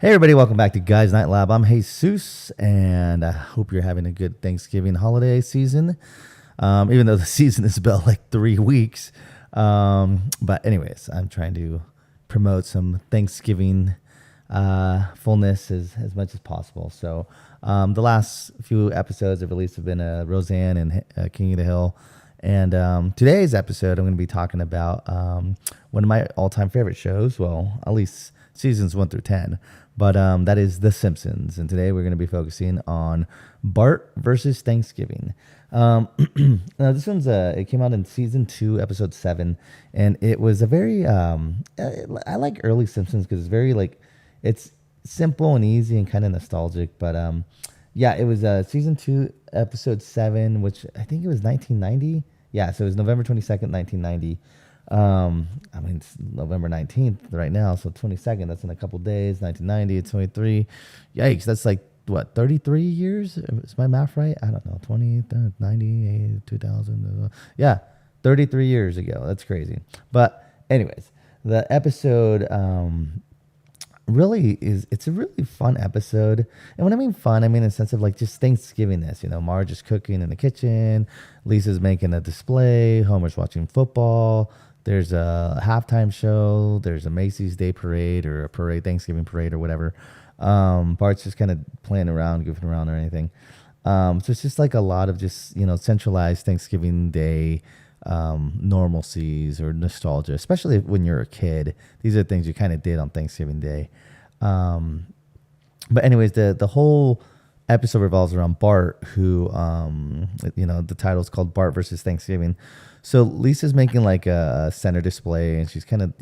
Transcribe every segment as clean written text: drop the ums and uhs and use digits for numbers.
Hey everybody, welcome back to Guys Night Lab. I'm Jesus, and I hope you're having a good Thanksgiving holiday season. Even though the season is about like 3 weeks, but anyways, I'm trying to promote some Thanksgiving fullness as much as possible. So the last few episodes I've released have been Roseanne and King of the Hill. And today's episode, I'm going to be talking about one of my all-time favorite shows. Well, at least seasons 1 through 10. But that is The Simpsons. And today we're going to be focusing on Bart versus Thanksgiving. Now this one's it came out in season 2, episode 7, and it was a very I like early Simpsons because it's very it's simple and easy and kind of nostalgic. But yeah, it was season 2, episode 7, which I think it was 1990. Yeah, so it was November 22nd, 1990. I mean, it's November 19th right now, so 22nd, that's in a couple days. 1990, it's 23. Yikes, that's like, what, 33 years? Is my math right? I don't know. 20, 90, 2000. Yeah, 33 years ago. That's crazy. But anyways, the episode it's a really fun episode. And when I mean fun, I mean in the sense of like just Thanksgivingness. Marge is cooking in the kitchen, Lisa's making a display, Homer's watching football. There's a halftime show. There's a Macy's Day Parade or a parade, Thanksgiving parade or whatever. Bart's just kind of playing around, goofing around or anything. So it's just like a lot of just, centralized Thanksgiving Day normalcies or nostalgia, especially when you're a kid. These are things you kind of did on Thanksgiving Day. But anyways, the whole episode revolves around Bart, who, the title is called Bart versus Thanksgiving. So Lisa's making like a center display, and she's kind of,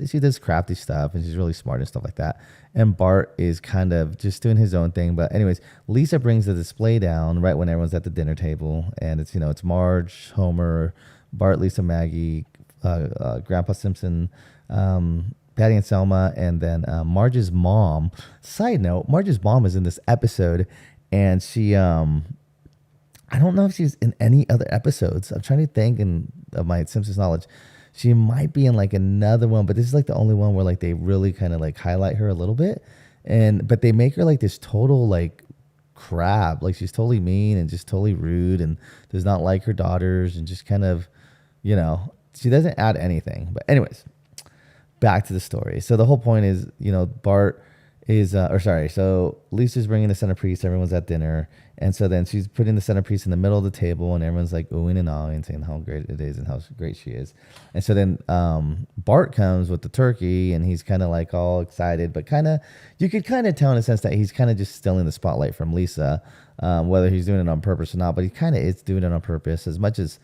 she does crafty stuff, and she's really smart and stuff like that. And Bart is kind of just doing his own thing. But anyways, Lisa brings the display down right when everyone's at the dinner table, and it's Marge, Homer, Bart, Lisa, Maggie, Grandpa Simpson, Patty and Selma, and then Marge's mom. Side note, Marge's mom is in this episode, and she I don't know if she's in any other episodes. I'm trying to think of my Simpsons knowledge. She might be in like another one, but this is like the only one where like they really kind of like highlight her a little bit. But they make her like this total like crab. Like she's totally mean and just totally rude and does not like her daughters and just kind of, she doesn't add anything. But anyways, back to the story. So the whole point is, Bart is, so Lisa's bringing the centerpiece. Everyone's at dinner. And so then she's putting the centerpiece in the middle of the table, and everyone's like oohing and ahhing, saying how great it is and how great she is. And so then Bart comes with the turkey, and he's kind of like all excited, but you could kind of tell in a sense that he's kind of just stealing the spotlight from Lisa, whether he's doing it on purpose or not. But he kind of is doing it on purpose. As much as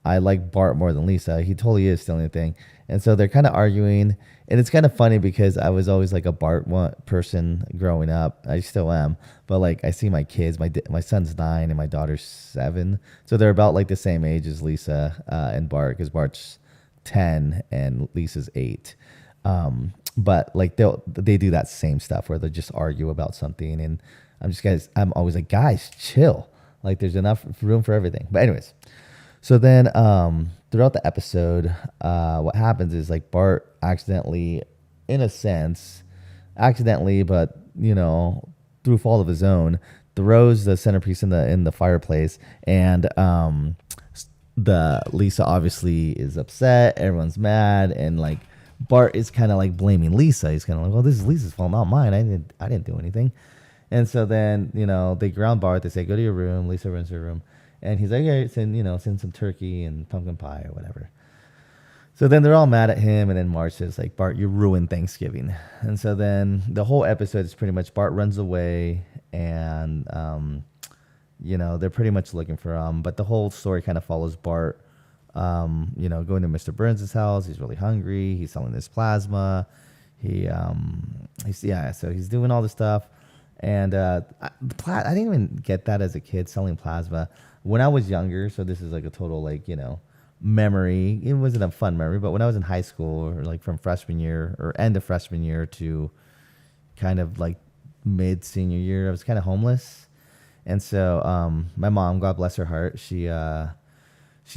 I like Bart more than Lisa, he totally is stealing the thing. And so they're kind of arguing. And it's kind of funny because I was always like a Bart person growing up. I still am. But like I see my kids, my son's 9 and my daughter's 7. So they're about like the same age as Lisa and Bart, because Bart's 10 and Lisa's 8. But like they do that same stuff where they just argue about something. And I'm always like, guys, chill. Like there's enough room for everything. But anyways. So then throughout the episode, what happens is like Bart accidentally, in a sense, but through fault of his own, throws the centerpiece in the fireplace, and the Lisa obviously is upset. Everyone's mad, and like Bart is kind of like blaming Lisa. He's kind of like, well, this is Lisa's fault, not mine. I didn't do anything. And so then they ground Bart. They say, go to your room. Lisa runs her room. And he's like, okay, send some turkey and pumpkin pie or whatever. So then they're all mad at him. And then Marge says, like, Bart, you ruined Thanksgiving. And so then the whole episode is pretty much Bart runs away. And, they're pretty much looking for him. But the whole story kind of follows Bart, going to Mr. Burns' house. He's really hungry. He's selling this plasma. So he's doing all this stuff. And I didn't even get that as a kid, selling plasma. When I was younger, so this is like a total memory. It wasn't a fun memory, but when I was in high school, or like from freshman year or end of freshman year to kind of like mid senior year, I was kind of homeless. And so my mom, God bless her heart, she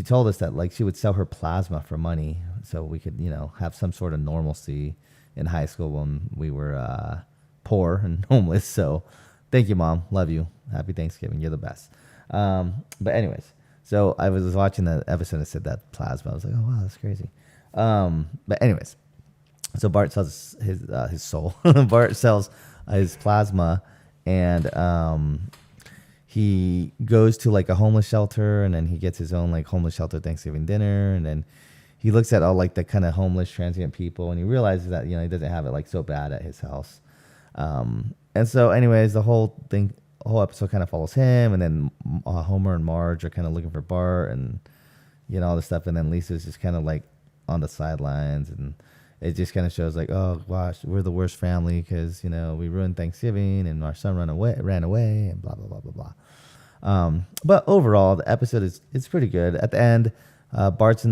told us that like she would sell her plasma for money so we could have some sort of normalcy in high school when we were poor and homeless. So thank you, Mom. Love you. Happy Thanksgiving. You're the best. But anyways, so I was watching the episode and it said that plasma. I was like, oh wow, that's crazy. But anyways, so Bart sells his soul. Bart sells his plasma, and he goes to like a homeless shelter, and then he gets his own like homeless shelter Thanksgiving dinner, and then he looks at all like the kind of homeless transient people, and he realizes that he doesn't have it like so bad at his house. And so, anyways, the whole episode kind of follows him, and then Homer and Marge are kind of looking for Bart, and all this stuff, and then Lisa's just kind of like on the sidelines, and it just kind of shows like, oh gosh, we're the worst family because we ruined Thanksgiving and our son ran away, and blah blah blah blah blah. But overall, the episode it's pretty good. At the end, Bart's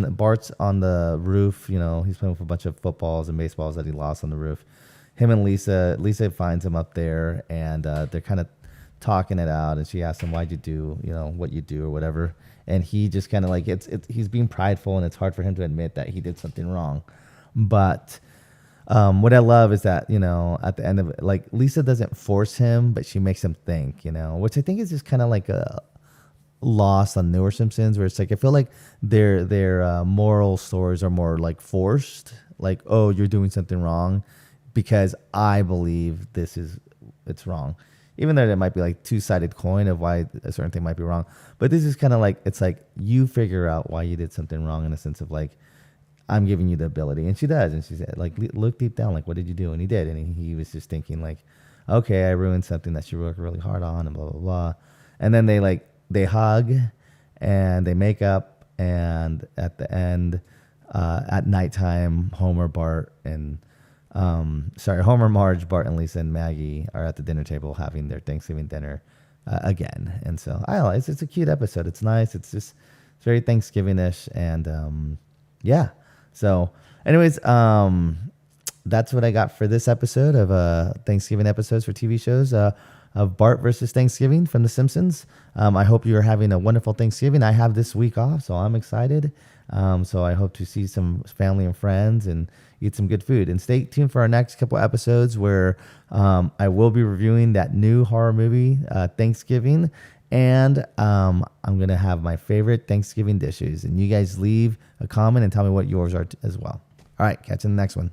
on the roof. He's playing with a bunch of footballs and baseballs that he lost on the roof. Him and Lisa finds him up there, and they're kind of talking it out, and she asks him, why'd you do what you do or whatever, and he just kind of like he's being prideful, and it's hard for him to admit that he did something wrong. But what I love is that at the end of it, like, Lisa doesn't force him, but she makes him think, which I think is just kind of like a lost on newer Simpsons, where it's like I feel like their moral stories are more like forced, like, oh, you're doing something wrong because I believe it's wrong, even though there might be like two-sided coin of why a certain thing might be wrong. But this is kind of like, it's like you figure out why you did something wrong, in a sense of like, I'm giving you the ability. And she does, and she said, like, look deep down, like, what did you do? And he did, and he was just thinking like, okay, I ruined something that she worked really hard on, and blah blah blah. And then they hug and they make up, and at the end, at nighttime, Homer, Marge, Bart, and Lisa and Maggie are at the dinner table having their Thanksgiving dinner again. And so I don't know, it's a cute episode. It's nice. It's very Thanksgiving-ish, and yeah. So anyways, that's what I got for this episode of Thanksgiving episodes for TV shows of Bart versus Thanksgiving from The Simpsons. I hope you're having a wonderful Thanksgiving. I have this week off, so I'm excited. So I hope to see some family and friends and eat some good food. And stay tuned for our next couple episodes where I will be reviewing that new horror movie, Thanksgiving. And I'm going to have my favorite Thanksgiving dishes. And you guys leave a comment and tell me what yours are as well. All right, catch you in the next one.